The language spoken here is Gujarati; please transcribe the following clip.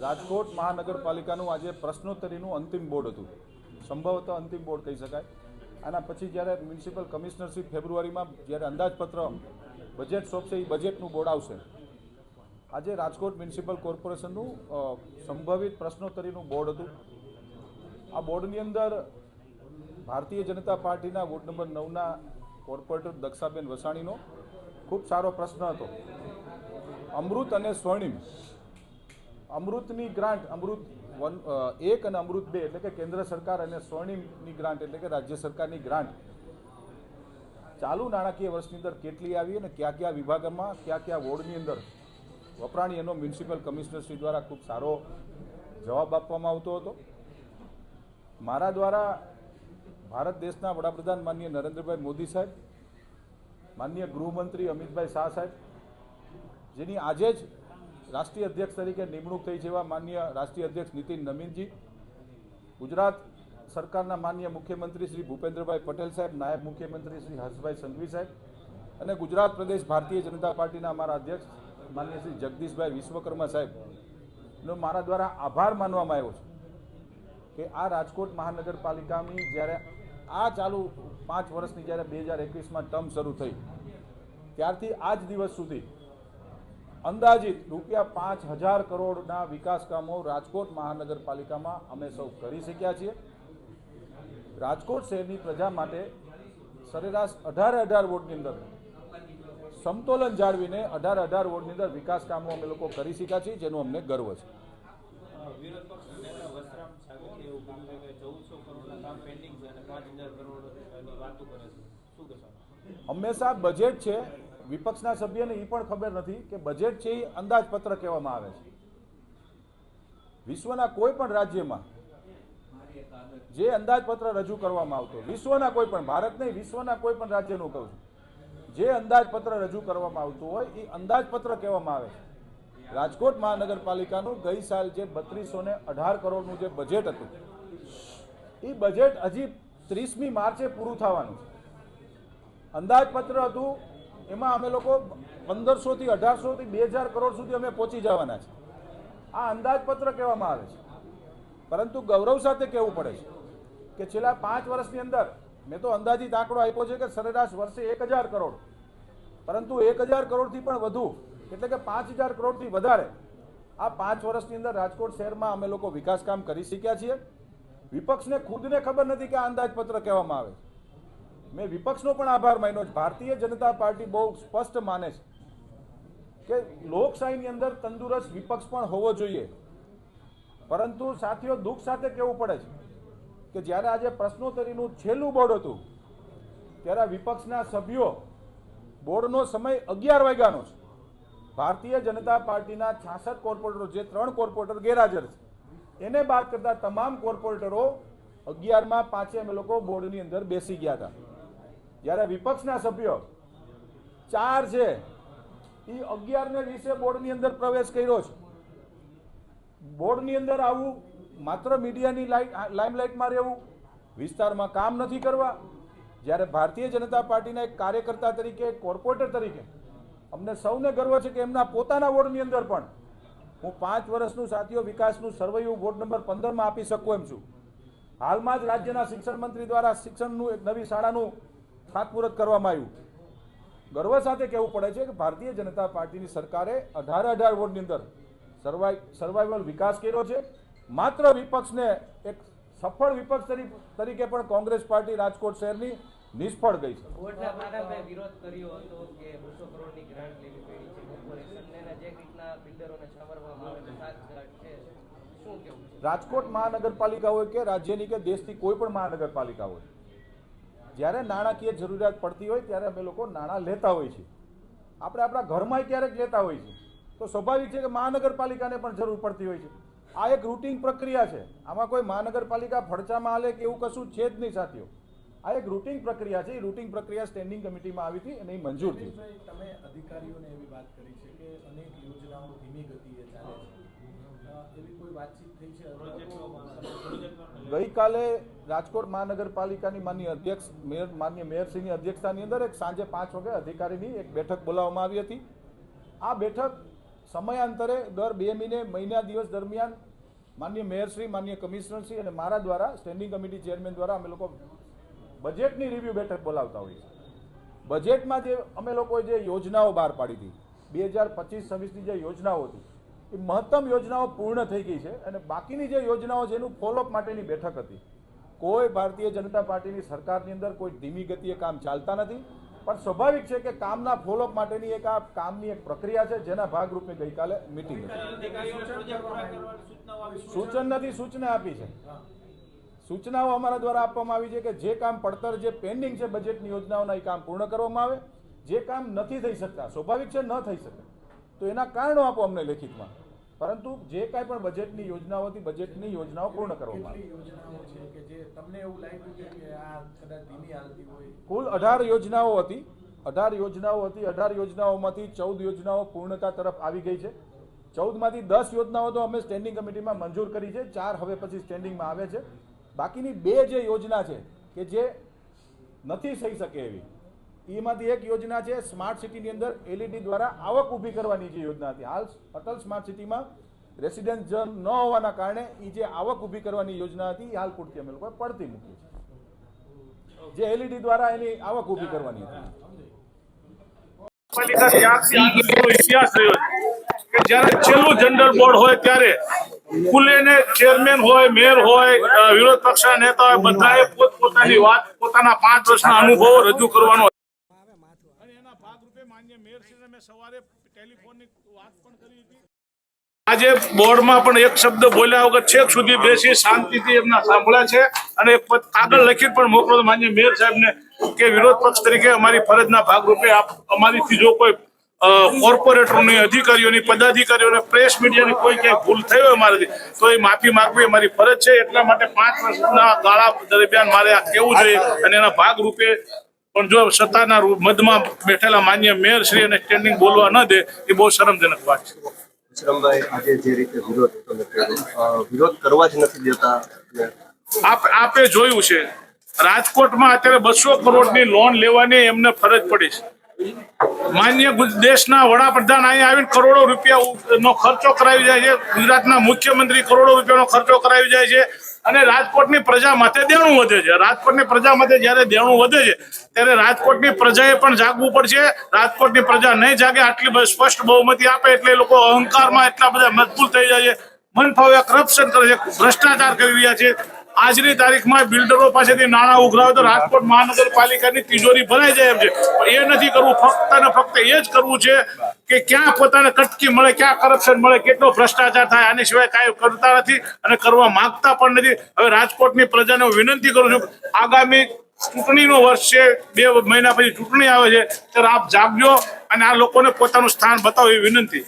રાજકોટ મહાનગરપાલિકાનું આજે પ્રશ્નોત્તરીનું અંતિમ બોર્ડ હતું, સંભવતઃ અંતિમ બોર્ડ કહી શકાય. આના પછી જ્યારે મ્યુનિસિપલ કમિશનરશીપ ફેબ્રુઆરીમાં જ્યારે અંદાજપત્ર બજેટ સોંપશે એ બજેટનું બોર્ડ આવશે. આજે રાજકોટ મ્યુનિસિપલ કોર્પોરેશનનું સંભવિત પ્રશ્નોત્તરીનું બોર્ડ હતું. આ બોર્ડની અંદર ભારતીય જનતા પાર્ટીના વોર્ડ નંબર 9ના કોર્પોરેટર દક્ષાબેન વસાણીનો ખૂબ સારો પ્રશ્ન હતો. અમૃત અને સ્વર્ણિમ, અમૃતની ગ્રાન્ટ અમૃત 1 અને અમૃત 2 એટલે કે કેન્દ્ર સરકાર અને સ્વર્ણિમની ગ્રાન્ટ એટલે કે રાજ્ય સરકારની ગ્રાન્ટ ચાલુ નાણાકીય વર્ષની અંદર કેટલી આવી અને કયા કયા વિભાગમાં કયા કયા વોર્ડની અંદર વપરાણી એનો મ્યુનિસિપલ કમિશનરશ્રી દ્વારા ખૂબ સારો જવાબ આપવામાં આવતો હતો. મારા દ્વારા ભારત દેશના વડાપ્રધાન માનનીય નરેન્દ્રભાઈ મોદી સાહેબ, માનનીય ગૃહમંત્રી અમિતભાઈ શાહ સાહેબ, જેની આજે જ રાષ્ટ્રીય અધ્યક્ષ તરીકે નિમણૂક થઈ છે એવા માનનીય રાષ્ટ્રીય અધ્યક્ષ નીતિન નવીનજી, ગુજરાત સરકારના માનનીય મુખ્યમંત્રી શ્રી ભૂપેન્દ્રભાઈ પટેલ સાહેબ, નાયબ મુખ્યમંત્રી શ્રી હર્ષભાઈ સંઘવી સાહેબ અને ગુજરાત પ્રદેશ ભારતીય જનતા પાર્ટીના અમારા અધ્યક્ષ માનનીય શ્રી જગદીશભાઈ વિશ્વકર્મા સાહેબનો મારા દ્વારા આભાર માનવામાં આવ્યો છે કે આ રાજકોટ મહાનગરપાલિકાની જ્યારે આ ચાલુ 5 વર્ષની જ્યારે 2021માં ટર્મ શરૂ થઈ ત્યારથી આજ દિવસ સુધી અંદાજિત રૂપિયા 5,000 કરોડના વિકાસ કામો રાજકોટ મહાનગરપાલિકામાં અમે સૌ કરી શક્યા છીએ. રાજકોટ શહેરની પ્રજા માટે સરેરાશ 18 વોર્ડની અંદર સમતોલન જાળવીને 18 વોર્ડની અંદર વિકાસ કામો અમે લોકો કરી શક્યા છીએ, જેનો અમને ગર્વ છે. હંમેશા બજેટ છે, વિપક્ષના સભ્યને એ પણ ખબર નથી કે બજેટ છે એ અંદાજપત્ર કહેવામાં આવે છે. વિશ્વના કોઈ પણ રાજ્યમાં જે અંદાજપત્ર રજૂ કરવામાં આવતો, વિશ્વના કોઈ પણ, ભારત નહીં વિશ્વના કોઈ પણ રાજ્યનું કહું છું, જે અંદાજપત્ર રજૂ કરવામાં આવતું હોય એ અંદાજપત્ર કહેવામાં આવે છે. રાજકોટ મહાનગરપાલિકાનું ગઈ સાલ જે 3218 કરોડનું જે બજેટ હતું એ બજેટ હજી 30મી માર્ચે પૂરું થવાનું છે. અંદાજપત્ર હતું એમાં અમે લોકો 1500 થી 1800 થી 2000 કરોડ સુધી અમે પહોંચી જવાના છે. આ અંદાજપત્ર કહેવામાં આવે છે, પરંતુ ગૌરવ સાથે કહેવું પડે છે કે છેલ્લા 5 વર્ષની અંદર મેં તો અંદાજિત આંકડો આપ્યો છે કે સરેરાશ વર્ષે 1000 કરોડ, પરંતુ 1000 કરોડથી પણ વધુ એટલે કે 5000 કરોડથી વધારે આ 5 વર્ષની અંદર રાજકોટ શહેરમાં અમે લોકો વિકાસ કામ કરી શક્યા છીએ. વિપક્ષને ખુદને ખબર નથી કે આ અંદાજપત્ર કહેવામાં આવે છે. મેં વિપક્ષનો પણ આભાર માન્યો છે. ભારતીય જનતા પાર્ટી બહુ સ્પષ્ટ માને છે કે લોકશાહીની અંદર તંદુરસ્ત વિપક્ષ પણ હોવો જોઈએ, પરંતુ સાથીઓ દુઃખ સાથે કહેવું પડે છે કે જ્યારે આજે પ્રશ્નોત્તરીનું છેલ્લું બોર્ડ હતું ત્યારે વિપક્ષના સભ્યો બોર્ડનો સમય 11 વાગ્યાનો છે. ભારતીય જનતા પાર્ટીના 66 કોર્પોરેટરો, જે 3 કોર્પોરેટર ગેરહાજર છે, એને બાદ કરતા તમામ કોર્પોરેટરો 11:05 અમે લોકો બોર્ડની અંદર બેસી ગયા હતા. જ્યારે વિપક્ષના સભ્યો 4 છે એ 11:20 બોર્ડની અંદર પ્રવેશ કર્યો છે. બોર્ડની અંદર આવવું, માત્ર મીડિયાની લાઇમલાઇટમાં રહેવું, વિસ્તારમાં કામ નથી કરવા. જ્યારે ભારતીય જનતા પાર્ટીના એક કાર્યકર્તા તરીકે, કોર્પોરેટર તરીકે અમને સૌને ગર્વ છે કે એમના પોતાના વોર્ડની અંદર પણ હું 5 વર્ષનું સાથીઓ વિકાસનું સર્વેયું વોર્ડ નંબર 15માં આપી શકું એમ છું. હાલમાં જ રાજ્યના શિક્ષણ મંત્રી દ્વારા શિક્ષણનું એક નવી શાળાનું ખાતમુહૂર્ત કરવામાં આવ્યું. ગર્વ સાથે કહેવું પડે છે કે ભારતીય જનતા પાર્ટીની સરકારે 18 વોર્ડની અંદર સર્વાઈવલ વિકાસ કર્યો છે. માત્ર વિપક્ષને, એક સફળ વિપક્ષ તરીકે પણ કોંગ્રેસ પાર્ટી રાજકોટ શહેરની નિષ્ફળ ગઈ છે. વિરોધ કર્યો હતો કે 200 કરોડની ગ્રાન્ટ લેવી પડી છે કોર્પોરેશનને, જે રીતના બિલ્ડરોને છાવરવામાં આવે છે. શું કહેવું છે? રાજકોટ મહાનગરપાલિકા હોય કે રાજ્યની કે દેશની કોઈ પણ મહાનગરપાલિકા હોય, જ્યારે નાણાકીય જરૂરિયાત પડતી હોય ત્યારે અમે લોકો નાણાં લેતા હોઈએ છીએ. આપણે આપણા ઘરમાં ક્યારેક લેતા હોઈએ છીએ, તો સ્વાભાવિક છે કે મહાનગરપાલિકાને પણ જરૂર પડતી હોય છે. આ એક રૂટીન પ્રક્રિયા છે. આમાં કોઈ મહાનગરપાલિકા ફડચામાં હાલે કે એવું કશું છે જ નહીં સાથીઓ. આ એક રૂટીન પ્રક્રિયા છે. એ રૂટીન પ્રક્રિયા સ્ટેન્ડિંગ કમિટીમાં આવી હતી અને એ મંજૂર થઈ. તમે અધિકારીઓને એવી વાત કરી છે કે અનેક યોજનાઓ ધીમી ગતિએ ચાલે છે, એવી કોઈ વાતચીત થઈ છે? ગઈકાલે રાજકોટ મહાનગરપાલિકાની માનનીય અધ્યક્ષ માનનીય મેયરશ્રીની અધ્યક્ષતાની અંદર એક સાંજે 5 વાગે અધિકારીની એક બેઠક બોલાવવામાં આવી હતી. આ બેઠક સમયાંતરે દર 2 મહિના દિવસ દરમિયાન માનનીય મેયરશ્રી, માનનીય કમિશનરશ્રી અને મારા દ્વારા સ્ટેન્ડિંગ કમિટી ચેરમેન દ્વારા અમે લોકો બજેટની રિવ્યુ બેઠક બોલાવતા હોઈએ છીએ। બજેટમાં જે અમે લોકોએ જે યોજનાઓ બહાર પાડી હતી 2025-26ની જે યોજનાઓ હતી એ મહત્તમ યોજનાઓ પૂર્ણ થઈ ગઈ છે અને બાકીની જે યોજનાઓ છે એનું ફોલોઅપ માટેની બેઠક હતી। કોઈ ભારતીય જનતા પાર્ટીની સરકારની અંદર કોઈ ધીમી ગતિએ કામ ચાલતા નથી, પણ સ્વાભાવિક છે કે કામના ફોલોઅપ માટેની એક આ કામની એક પ્રક્રિયા છે, જેના ભાગરૂપે ગઈકાલે મિટિંગ સૂચન નથી, સૂચના આપી છે। સૂચનાઓ અમારા દ્વારા આપવામાં આવી છે કે જે કામ પડતર જે પેન્ડિંગ છે બજેટની યોજનાઓના એ કામ પૂર્ણ કરવામાં આવે, જે કામ નથી થઈ શકતા સ્વાભાવિક છે ન થઈ શકે તો એના કારણો આપો અમને લેખિતમાં, પરંતુ જે કાંઈ પણ બજેટની યોજનાઓ હતી બજેટની યોજનાઓ પૂર્ણ કરવામાં આવે। યોજનાઓ છે કે જે તમને એવું લાગ્યું કે આ કદાચ ધીમી હાલતી હોય? કુલ 18 યોજનાઓ હતી, 18 યોજનાઓ હતી। 18 યોજનાઓમાંથી 14 યોજનાઓ પૂર્ણતા તરફ આવી ગઈ છે। 14માંથી 10 યોજનાઓ તો અમે સ્ટેન્ડિંગ કમિટીમાં મંજૂર કરી છે, 4 હવે પછી સ્ટેન્ડિંગમાં આવે છે। બાકીની 2 જે યોજના છે કે જે નથી થઈ શકે એવી, એમાંથી એક યોજના છે સ્માર્ટ સિટીની અંદર LED દ્વારા આવક ઊભી કરવાની જે યોજના હતી। હાલ અટલ સ્માર્ટ સિટીમાં રેસિડેન્શિયલ ન હોવાના કારણે એ જે આવક ઊભી કરવાની યોજના હતી એ હાલ પૂરતી અમે લોકોએ પડતી મૂકી છે, જે LED દ્વારા એની આવક ઊભી કરવાની હતી। પાલિકા ત્યારથી આગળનો ઇતિહાસ રહ્યો છે કે જ્યારે છેલ્લું જનરલ બોર્ડ હોય ત્યારે ખુલ્લેને ચેરમેન હોય, મેયર હોય, વિરોધ પક્ષના નેતા હોય, બધાએ પોતપોતાની વાત, પોતાના 5 વર્ષના અનુભવો રજૂ કરવાનો અને એના ભાગરૂપે માન્ય મેયરશ્રીને મેં સવારે ટેલિફોનની વાત પણ કરી હતી। આજે બોર્ડમાં પણ એક શબ્દ બોલ્યા વગર છેક સુધી બેસી શાંતિથી એમના સાંભળ્યા છે અને એક કાગળ લખી પણ મોકલો માન્ય મેયર સાહેબને કે વિરોધ પક્ષ તરીકે અમારી ફરજના ભાગરૂપે આપ અમારીથી જો કોઈ કોર્પોરેટરોની, અધિકારીઓની, પદાધિકારીઓને, પ્રેસ મીડિયાની કોઈ ક્યાંય ભૂલ થઈ હોય અમારાથી તો એ માફી માંગવી અમારી ફરજ છે। એટલા માટે 5 વર્ષના ગાળા દરમિયાન મારે આ કહેવું જોઈએ અને એના ભાગરૂપે પણ જો સત્તાના મધમાં બેઠેલા માન્ય મેયર શ્રી અને સ્ટેન્ડિંગ બોલવા ન દે એ બહુ શરમજનક વાત છે। વિક્રમભાઈ, આજે જે રીતે વિરોધ કરવા જ નથી દેતા, આપે જોયું છે રાજકોટમાં અત્યારે 200 કરોડની લોન લેવાની એમને ફરજ પડી છે। માન્ય દેશના વડાપ્રધાન અહીંયા આવીને કરોડો રૂપિયાનો ખર્ચો કરાવી જાય છે, ગુજરાતના મુખ્યમંત્રી કરોડો રૂપિયાનો ખર્ચો કરાવી જાય છે અને રાજકોટની પ્રજા માથે દેણું વધે છે। રાજકોટની પ્રજા માથે જ્યારે દેણું વધે છે ત્યારે રાજકોટની પ્રજાએ પણ જાગવું પડશે। રાજકોટની પ્રજા નહીં જાગે, આટલી બધી સ્પષ્ટ બહુમતી આપે એટલે એ લોકો અહંકારમાં એટલા બધા મજબૂત થઈ જાય છે, મન ફાવે કરપ્શન કરે છે, ભ્રષ્ટાચાર કરી રહ્યા છે। આજની તારીખમાં બિલ્ડરો પાસેથી નાણાં ઉઘરાવે તો રાજકોટ મહાનગરપાલિકાની તિજોરી ભરાઈ જાય એમ છે, પણ એ નથી કરવું। ફક્ત ને ફક્ત એ જ કરવું છે કે ક્યાં પોતાને કટકી મળે, ક્યાં કરપ્શન મળે, કેટલો ભ્રષ્ટાચાર થાય, આની સિવાય કાંઈ કરતા નથી અને કરવા માંગતા પણ નથી। હવે રાજકોટની પ્રજાને હું વિનંતી કરું છું, આગામી ચૂંટણીનો વર્ષ છે, 2 મહિના પછી ચૂંટણી આવે છે, ત્યારે આપ જાગજો અને આ લોકોને પોતાનું સ્થાન બતાવો એ વિનંતી।